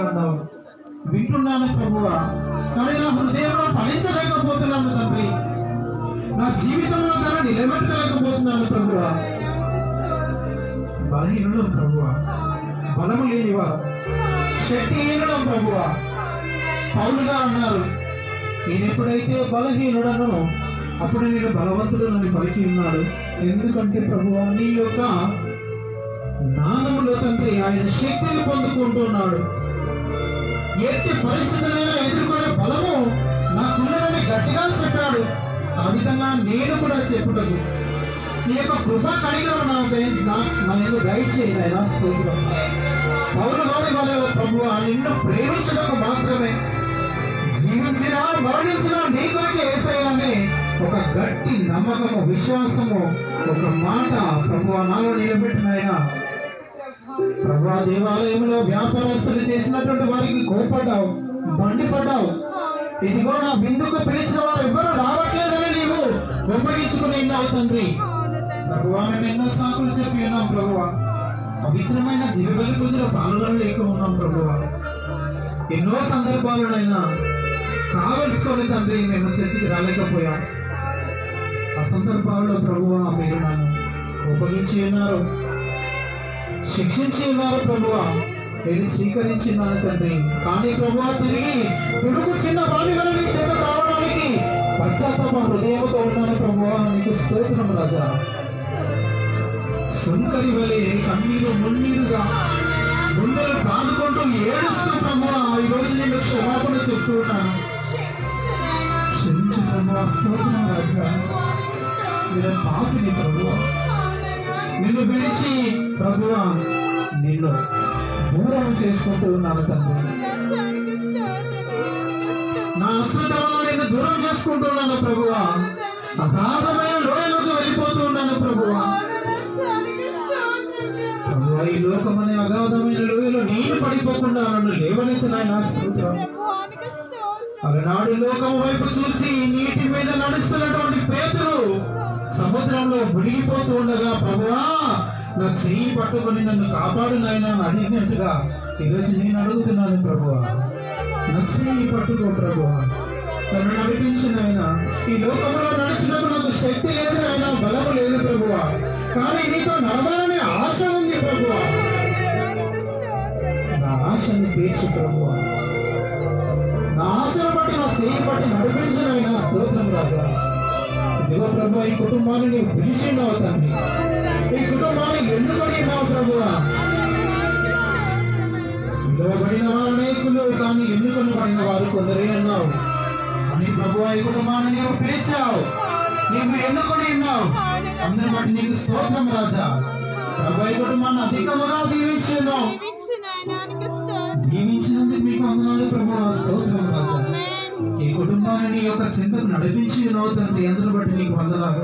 అన్నావు. వింటున్నాను ప్రభువా, కానీ నా హృదయంలో ఫలించలేకపోతున్నాను తండ్రి. నా జీవితంలో దాన్ని నిలబెట్టలేకపోతున్నాను ప్రభువా. బలహీనుడు ప్రభువా, బలము లేనివా, శక్తిహీనుడు ప్రభువా. పౌలుగా అన్నారు, నేను ఎప్పుడైతే బలహీనుడనో అప్పుడు నేను బలవంతుడు నన్ను పలికి ఉన్నాడు. ఎందుకంటే ప్రభువా, నీ యొక్క జ్ఞానములో తండ్రి ఆయన శక్తిని పొందుకుంటున్నాడు. ఎట్టి పరిస్థితులైనా ఎదుర్కొనే బలము నాకున్నదని గట్టిగా చెప్పాడు. ఆ విధంగా నేను కూడా చెప్పుటకు నీ యొక్క కృప కడిగిన నా యొక్క దయచేయి అయినా స్తోత్రం. పౌరు వారి వలె ప్రభువా, నిన్ను ప్రేమించడానికి మాత్రమే జీవించినా మరణించినా నీ కొరకు యేసయ్యనే ఒక గట్టి నమ్మకము, విశ్వాసము, ఒక మాట ప్రభువా నాలో నిలబెట్టిన ఆయన. ప్రభువా, దేవాలయంలో వ్యాపారస్తులు చేసినటువంటి వారికి కోపడ్డావు, మండిపడ్డావు. ఇదిగో నా విందుకు పిలిచిన వారు ఎవ్వరూ రావట్లేదని నీవు గొప్పగించుకుని ఉన్నావు తండ్రి. ప్రభువా, మేము ఎన్నో సాకులు చెప్పి ఉన్నాం ప్రభువా. పవిత్రమైన దివ్యబలి పూజలో పాల్గొనలేక లేక ఉన్నాం ప్రభువా. ఎన్నో సందర్భాలనైనా కావలసుకొని తండ్రి మేము చర్చికి రాలేకపోయాం. ఆ సందర్భాలలో ప్రభువా మీరు నన్ను ఉపయోగించి ఉన్నారు, శిక్షించి ఉన్నారు ప్రభువా. నేను స్వీకరించి ఉన్నాను తండ్రి. కానీ ప్రభువా, తిరిగి పిడుగు చిన్న వాడి వల్ల నీ చేత రావడానికి పశ్చాత్తాప హృదయంతో ఉన్నాను ప్రభువా. నీకు స్తోత్రం రాజా. సుంకరి వలె కన్నీరు మున్నీరుగా గుండెలు బాదుకుంటూ ఏడుస్తూ ప్రభువా ఈ రోజు నేను క్షమాపణ చెప్తూ ఉన్నాను. క్షమించు ప్రభువా, స్తోత్రం రాజా. నేను పాపిని ప్రభువా, నిన్ను విడిచి ప్రభువా నిన్ను దూరం చేసుకుంటూ ఉన్నాను తండ్రి. నా అశ్రద్ధలో నేను దూరం చేసుకుంటున్నాను ప్రభువా. అగాధమైన లోయలకు వెళ్ళిపోతూ ఉన్నాను ప్రభువా. ప్రభువా, ఈ లోకమనే అగాధమైన లోయలో నేను పడిపోకుండా నన్ను లేవనెత్తి నాయనా స్తోత్రం. అలనాడు లోకం వైపు చూసి నీటి మీద నడుస్తున్నటువంటి పేతురు సముద్రంలో మునిగిపోతూ ఉండగా ప్రభువా నా చెయ్యి పట్టుకొని నన్ను కాపాడు నాయనా అని అడిగినట్టుగా ఈరోజు నేను అడుగుతున్నాను ప్రభువా. నా చెయ్యి పట్టుకో ప్రభువా, నన్ను నడిపించిన ఆయన. ఈ లోకంలో నడిచినప్పుడు నాకు శక్తి లేదు ఆయన, బలము లేదు ప్రభువా, కానీ నీతో నడవాలనే ఆశ ఉంది ప్రభువా. నా ఆశని తీర్చు ప్రభువా. నా ఆశను బట్టి నా చెయ్యి పట్టి నడిపించిన ఆయన స్తోత్రం రాజా. ఇదిగో ప్రభు, ఈ కుటుంబాన్ని నీవు పిలిచిన్నావు తండ్రి. ఈ కుటుంబాన్ని ఎన్నుకొని ఉన్నావు ప్రభువా. పిలువబడిన వారు అనేకులు, కానీ ఎన్నుకొని పడిన వారు కొందరే అన్నావు. అని ప్రభువా, ఈ కుటుంబాన్ని నీవు పిలిచావు, నీవు ఎన్నుకొని ఉన్నావు. అందరి బట్టి నీకు స్తోత్రం రాజా. ప్రభు, ఈ కుటుంబాన్ని అధికముగా దీవించి ఉన్నావు. దీవించినందుకు మీకు వందనాలు ప్రభువా, స్తోత్రం రాజా. ఈ కుటుంబాన్ని నీ యొక్క చింతకు నడిపించి ఉన్నావు తండ్రి. అందరిని బట్టి నీకు వందనాలు.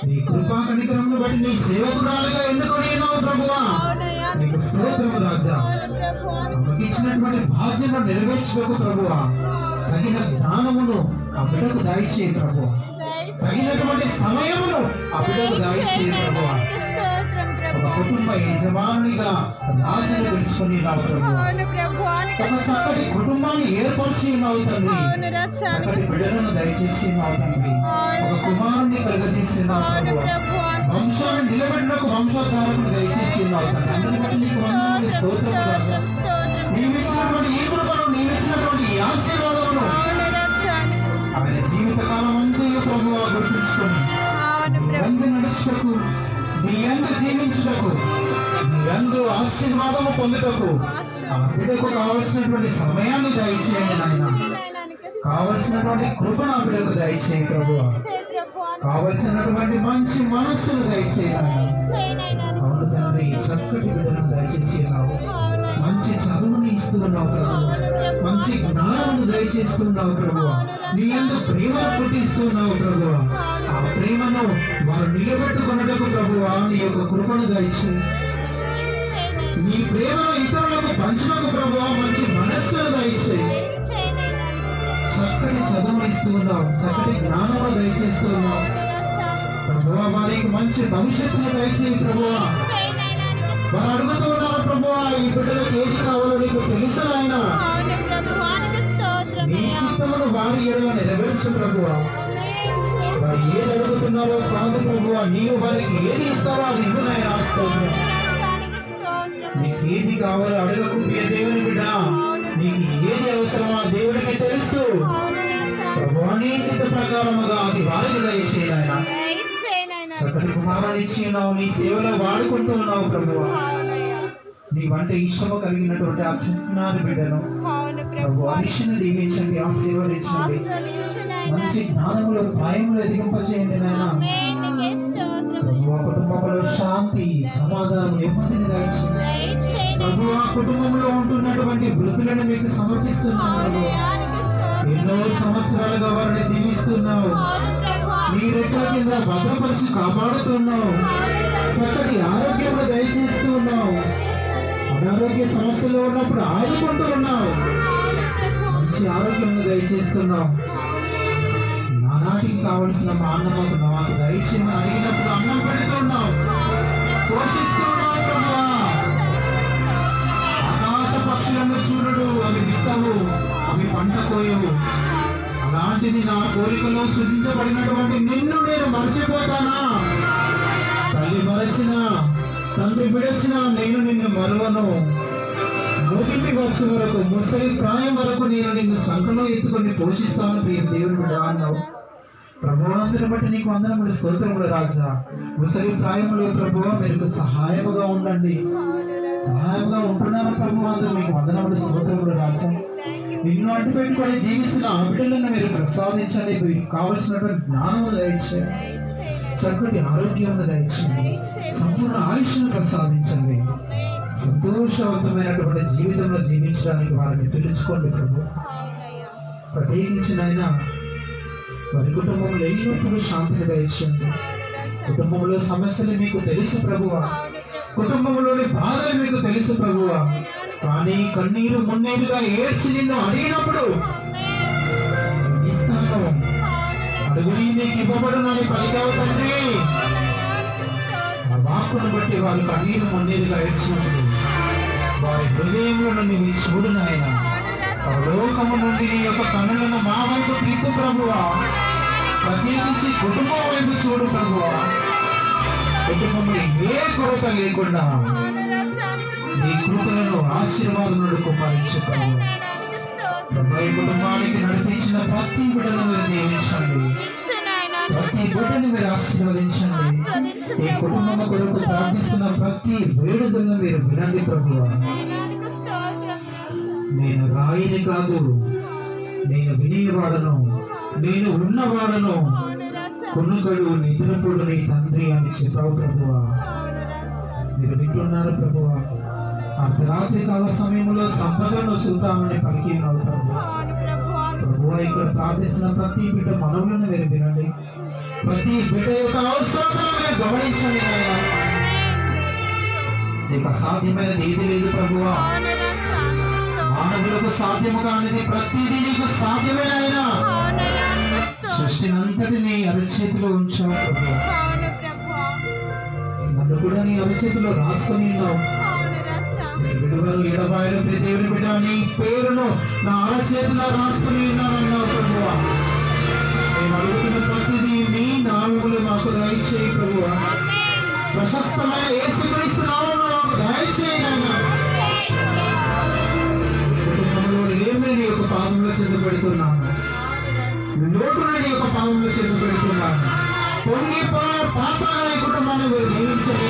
నీ కృపా కనికరమును బట్టి నీ సేవకురాలుగా ఎన్నుకొని ఉన్నావు ప్రభువా. నీకు స్తోత్రం రాజా. ఆమెకి ఇచ్చినటువంటి బాధ్యతను నెరవేర్చుటకు ప్రభువా తగిన జ్ఞానమును ఆ బిడ్డకు దయచేయి ప్రభువా. తగినటువంటి సమయమును ఆ బిడ్డకు దయచేయి ప్రభువా. ఒక కుటుంబ యజమానునిగా రాజును పిలుచుకొని ఉన్నావు ప్రభువా. ఒక చక్కటి కుటుంబాన్ని ఏర్పరిచి ఉన్నావు తండ్రి. చక్కటి బిడ్డలను దయచేసి ఉన్నావు తండ్రి. ఒక కుమారుణ్ణి కలుగజేసి ఉన్నావు ప్రభువా. వంశాన్ని నిలబెట్టిన ఒక వంశోద్ధారకుని దయచేసి ఉన్నావు తండ్రి. అందరిని బట్టి నీకు వందనాలు, స్తోత్రం రాజా. నీవు ఇచ్చినటువంటి ఈ కృపను, నీవు ఇచ్చినటువంటి ఈ ఆశీర్వాదమును ఆయన జీవితకాలం అంతా ప్రభువా గుర్తుంచుకొని నీ యందు నడుచుటకు, నీ యందు జీవించుటకు, నీ యందు ఆశీర్వాదము పొందుటకు ఆ బిడ్డకు కావలసినటువంటి సమయాన్ని దయచేయండి నాయన. కావలసినటువంటి కృపను ఆ బిడ్డకు దయచేయి ప్రభువా. కావలసినటువంటి మంచి మనస్సును దయచేయాలి. అవును తండ్రి, చక్కటి బిడ్డను దయచేసి ఉన్నావు. మంచి చదువుని ఇస్తున్నావు ప్రభువా. మంచి జ్ఞానమును దయచేస్తున్నావు ప్రభువా. నీ యందు ప్రేమను పుట్టిస్తున్నావు ప్రభువా. ఆ ప్రేమను వారు నిలబెట్టుకున్నటకు ప్రభువా నీ యొక్క కృపను దయచేయి. నీ ప్రేమను ఇతరులకు పంచుటకు ప్రభువా మంచి మనస్సును దయచేయి. చక్కటి చదువు ఇస్తున్నావు, చక్కటి జ్ఞానము దయచేస్తున్నావు ప్రభువా. వారికి మంచి భవిష్యత్తును దయచేయి ప్రభువా. వారు అడుగుతూ ఉన్నారు ప్రభువా, ఈ బిడ్డలకు ఏది కావాలో నీకు తెలుసు నాయన. అవును ప్రభువా, నీకు స్తోత్రం నీ అయ్యా. చిత్తమును వారి ఎడల నెరవేర్చు ప్రభువా. వారు ఏది అడుగుతున్నారో కాదు ప్రభువా, నీవు వారికి ఏది ఇస్తావో అది ఇవ్వు నాయనా. స్తోత్రం. నీకు స్తోత్రం. నీకు ఏది కావాలో అడగకు ప్రియ దేవుని బిడ్డ. నీకు ఏది అవసరమో ఆ దేవుడికి తెలుసు. అవును రాజా. ప్రభువా, నీ చిత్త ప్రకారముగా అది వారికి దయచేయి నాయనా. దయచేయి నాయనా. చక్కటి కుమారుని ఇచ్చి ఉన్నావు, నీ సేవలో వాడుకుంటూ ఉన్నావు ప్రభువా. అవునయ్యా. నీ వంట ఇష్టము కలిగినటువంటి ఆ చిన్నారి బిడ్డను అవును ప్రభు ప్రభువా. అరిషను దీవించండి, ఆశీర్వదించండి. ఆశీర్వదించు నాయనా. మంచి జ్ఞానములు ప్రాయములు ఎదిగింపచేయండి నాయన. ఆమేన్. నీకే స్తోత్రం. ప్రభు ఆ కుటుంబంలో శాంతి, సమాధానం, నెమ్మదిని దయచేయండి. దయచేయి ప్రభు ఆ కుటుంబంలో ఉంటున్నటువంటి వృద్ధులను మీకు సమర్పిస్తున్నాను ప్రభు. నాయనా. నీకు స్తోత్రం. ఎన్నో సంవత్సరాలుగా వారిని దీవిస్తున్నావు. అవును ప్రభువా. నీ రెక్కల కింద భద్రపరిచి కాపాడుతున్నావు. చక్కటి ఆరోగ్యములు దయచేస్తూ ఉన్నావు. అనారోగ్య సమస్యలు ఉన్నప్పుడు ఆదుకుంటూ ఉన్నావు. అవును ప్రభువా. మంచి ఆరోగ్యమును దయచేస్తున్నావు. నానాటికి కావలసిన మా అన్నము నాకు దయచేయమని అడిగినప్పుడు అన్నం పెడుతున్నావు, పోషిస్తున్నావు ప్రభువా. ఆకాశ పక్షులను చూడడు, అవి విత్తవు, అవి పంట కోయవు. అలాంటిది నా కోరికలో సృజించబడినటువంటి నిన్ను నేను మర్చిపోతానా? తల్లి మరచిన, తండ్రి విడచిన నేను నిన్ను మరువను. ముదిమి వచ్చే వరకు, ముసలి ప్రాయం వరకు నేను నిన్ను చంకలో ఎత్తుకొని పోషిస్తాను ప్రియ దేవుని బిడ్డ అన్నావు. ప్రభువాందరిని బట్టి నీకు వందనములు, స్తోత్రములు రాజా. ముసలి ప్రాయములు ప్రభువా మీరు సహాయముగా ఉండండి. సహాయంగా ఉంటున్నారు ప్రభువాందరూ, మీకు వందనములు, స్తోత్రములు రాజా. నిన్ను అడ్డు పెట్టుకొని జీవిస్తున్న ఆ బిడ్డలను మీరు ప్రసాదించండి. మీకు కావలసినటువంటి జ్ఞానము దయచేయండి, చక్కటి ఆరోగ్యమును దయచేయండి, సంపూర్ణ ఆయుష్ను ప్రసాదించండి. సంతోషవంతమైనటువంటి జీవితంలో జీవించడానికి వారిని పిలుచుకోండి ప్రభు. ప్రత్యేకించిన ఆయన వారి కుటుంబంలో ఎల్లప్పుడూ శాంతిని దయచేయండి. కుటుంబంలో సమస్యలు మీకు తెలుసు ప్రభువా, కుటుంబంలోని బాధలు మీకు తెలుసు ప్రభువా. కానీ కన్నీరు మున్నీరుగా ఏడ్చి నిన్ను అడిగినప్పుడు ఇస్తాను, అడుగుని నీకు ఇవ్వబడునని పలికావు తండ్రి. ఆ వాక్కును బట్టి వారు కన్నీరు మున్నీరుగా ఏడ్చినప్పుడు వారి హృదయంలో నీవు చూడు నాయన. పరలోకము నుండి నీ యొక్క కన్నులను మా వైపు తిప్పు ప్రభువా. ప్రత్యేకించి కుటుంబం వైపు చూడు ప్రభువా. కుటుంబంలో ఏ కొరత లేకుండా నీ కృపలను ఆశీర్వాదములను కుమారించు ప్రభు. ప్రభు ఈ కుటుంబానికి నడిపించిన ప్రతి బిడ్డను మీరు దీవించండి, ప్రతి బిడ్డను మీరు ఆశీర్వదించండి. ఈ కుటుంబం కొరకు ప్రార్థిస్తున్న ప్రతి వేడుకలను మీరు వినండి ప్రభువా. నేను రాయిని కాదు, నేను వినేవాడను, నేను ఉన్నవాడను, కొనుగడు నిధులతోడు నీ తండ్రి అని చెప్పావు ప్రభువా. మీరు వింటున్నారు ప్రభువా. అర్ధరాత్రి కాల సమయంలో సంపదను చూద్దామని పలికి ఉన్నావు ప్రభువా. ఇక్కడ ప్రార్థిస్తున్న ప్రతి బిడ్డ మనవులను మీరు వినండి, ప్రతి బిడ్డ యొక్క అవసరాలను మీరు గమనించండి నాయనా. నీకు అసాధ్యమైనది ఏది లేదు ప్రభువా. మానవులకు సాధ్యము కానిది ప్రతిదీ నీకు సాధ్యమే నాయనా. సృష్టినంతటిని అరచేతిలో ఉంచావు ప్రభువా. నన్ను కూడా నీ అరచేతిలో రాసుకొని ఉన్నావు. విడువలు ఎడబాయలు దేవుని బిడ్డ నీ పేరును నా అరచేతిలో రాసుకొని ఉన్నానన్నావు ప్రభువా. నేను అడుగుతున్న ప్రతిదీ నీ నామములు మాకు దయచేయి ప్రభువా. ప్రశస్తమైన యేసుక్రీస్తు నామములో మాకు దయచేయి నాయనా. కుటుంబంలో ఏమీ నీ యొక్క పాదంలో చెంద పెడుతున్నాను, లోటును నీ యొక్క పాదంలో చెంద పెడుతున్నాను. పొంగి పాత్రగా ఈ కుటుంబాన్ని మీరు దీవించండి.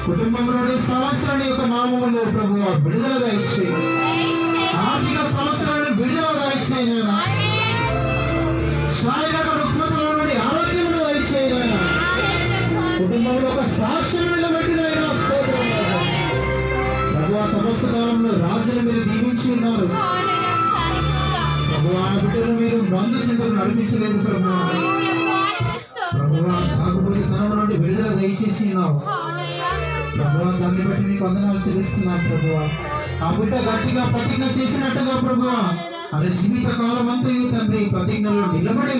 కుటుంబంలోని సమస్యల యొక్క నామములో ప్రభువా విడుదల దయచేయి. ఆర్థిక సమస్యలను విడుదల దయచేయి. శారీరక రుగ్మతల నుండి ఆరోగ్యమును దయచేయి. కుటుంబంలో ఒక సాక్ష్యం నిలబెట్టిన ప్రభువా. తపస్సు కాలంలో రాజులు మీరు దీవించి ఉన్నారు ప్రభువా. బిడ్డలు మీరు మందు చెంతకు నడిపించలేదు ప్రభువా. ప్రభువా తాగుబోతు తనం నుండి విడుదల దయచేసి ఉన్నావు ప్రభువా. దాన్ని బట్టి నీకు వందనాలు చెల్లిస్తున్నాను ప్రభువా. ఆ బిడ్డ గట్టిగా ప్రతిజ్ఞ చేసినట్టుగా ప్రభువా, అది జీవిత కాలం అంతా తండ్రి ప్రతిజ్ఞలో నిలబడి